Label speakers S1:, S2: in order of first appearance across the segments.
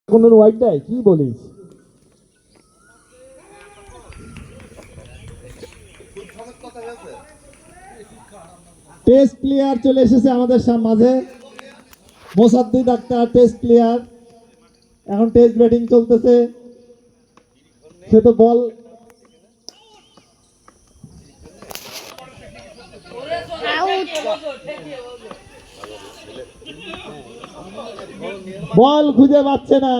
S1: কোন হোয়াইট দেয় কি বলিস? টেস্ট প্লেয়ার চলে এসেছে আমাদের মাঝে। মোসাদ্দিদ ডাক্তার টেস্ট প্লেয়ার, এখন টেস্ট ব্যাটিং চলতেছে। সে তো বল বল খুঁজে পাচ্ছে না।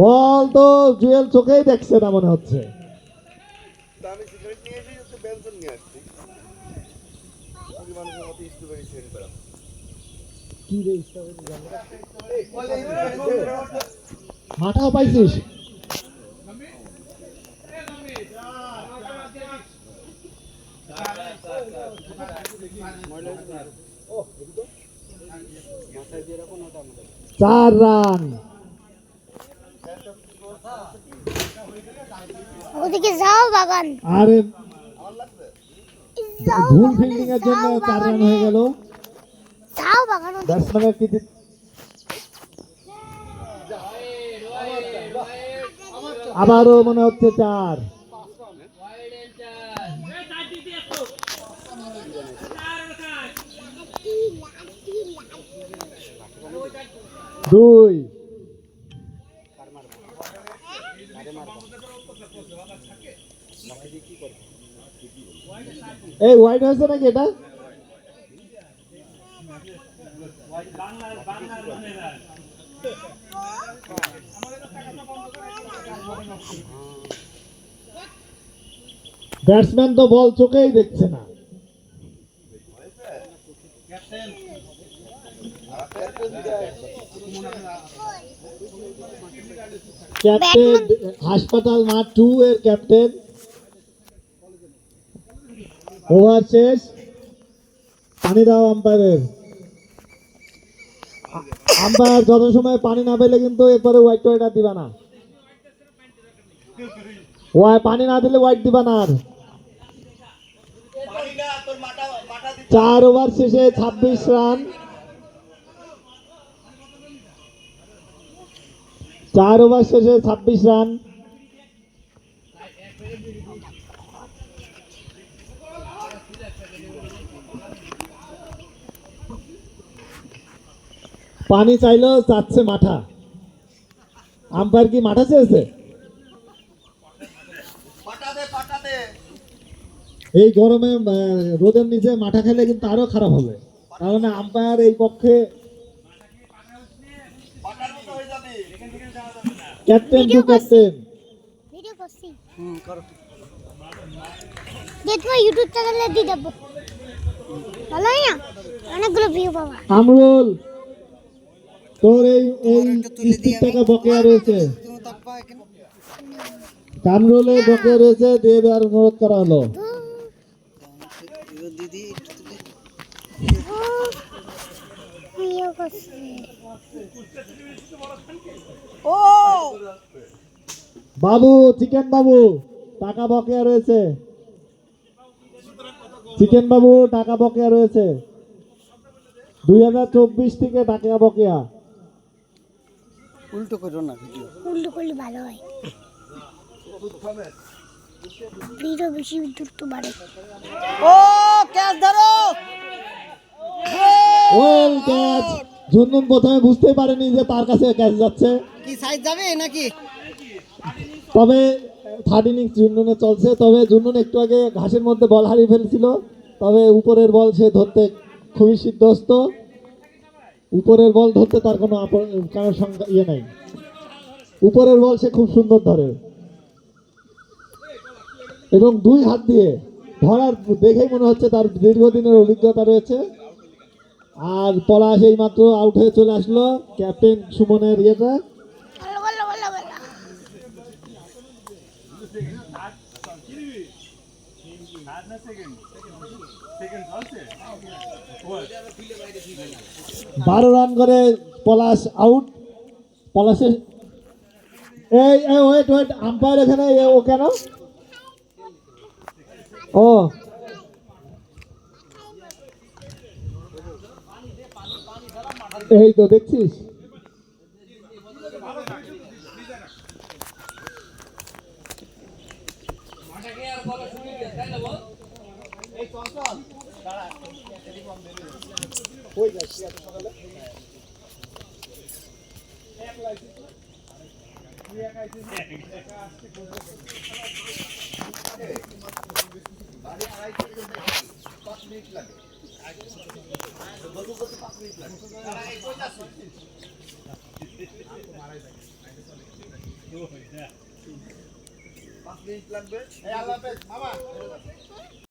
S1: বল তো জুয়েল চোখেই দেখছে না মনে হচ্ছে। মাঠাও পাইছিস? চার রান।
S2: ওদিকে যাও বাগান।
S1: আরে ভুল ফিল্ডিং এর জন্য 4 রান হয়ে গেল।
S2: যাও বাগান।
S1: ব্যাটসম্যানের কি আবারও মনে হচ্ছে 4। দুই। এই হোয়াইট হয়েছে নাকি এটা? ব্যাটসম্যান তো বল চোখেই দেখছে না। ক্যাপ্টেন হাসপাতাল মাঠ 2 এর ক্যাপ্টেন। ওভার শেষ। পানি দাও আম্পায়ারের। আম্পায়ার যত সময় পানি না পেলে কিন্তু এরপরে হোয়াইট আর দিবা না। পানি না দিলে হোয়াইট দিবা না। আর 4 ওভার শেষে 26 রান। 4 ওভার শেষে 26 রান। পানি চাইলেও চাচ্ছে মাঠা। আম্পায়ার কি মাঠা চেয়েছে? এই গরমে রোদের নিচে মাঠা খেলে কিন্তু আরো খারাপ হবে, কারণ আম্পায়ার এই পক্ষে। Captain two captain.
S2: ভিডিও করছি। দেখো ইউটিউব চ্যানেলে দিয়ে দেব। ভালো না? অনেকগুলো ভিউ পাবা।
S1: আমরুল, তোর এই কিস্তির টাকা বকেয়া রয়েছে। কামরুলে বকেয়া রয়েছে, দিয়ে দেওয়ার অনুরোধ করা হলো। বাবু, চিকেন বাবু, টাকা বকেয়া রয়েছে। চিকেন বাবু, টাকা বকেয়া রয়েছে। 2024 থেকে টাকা বকেয়া।
S3: উল্টো করো না, ভিডিও
S2: উল্টো করলে ভালো হয়। ভিডিও বেশি দ্রুত বাড়ে।
S3: ও ক্যাচ ধরো।
S1: Well catch. ঝুনঝুন প্রথমে বুঝতে পারেনি যে তার কাছে ক্যাচ যাচ্ছে।
S3: কি সাইজ যাবে নাকি?
S1: তবে 30 ইনিংস ঝুনঝুনে চলছে। তবে ঝুনঝুন একটু আগে ঘাসের মধ্যে বল হারিয়ে ফেলছিল, তবে উপরের বল সে ধরতে খুবই সিদ্ধস্ত। উপরের বল ধরতে তার কোনো ইয়ে নাই। উপরের বল সে খুব সুন্দর ধরে এবং 2 হাত দিয়ে ধরার দেখেই মনে হচ্ছে তার দীর্ঘদিনের অভিজ্ঞতা রয়েছে। আর পলাশ এই মাত্র আউট হয়ে চলে আসলো ক্যাপ্টেন সুমনের ইয়েটা। 12 রান করে পলাশ আউট। পলাশের এই ওয়েট ওয়েট, আম্পায়ার এখানে ও কেন? ও এই তো দেখছিস।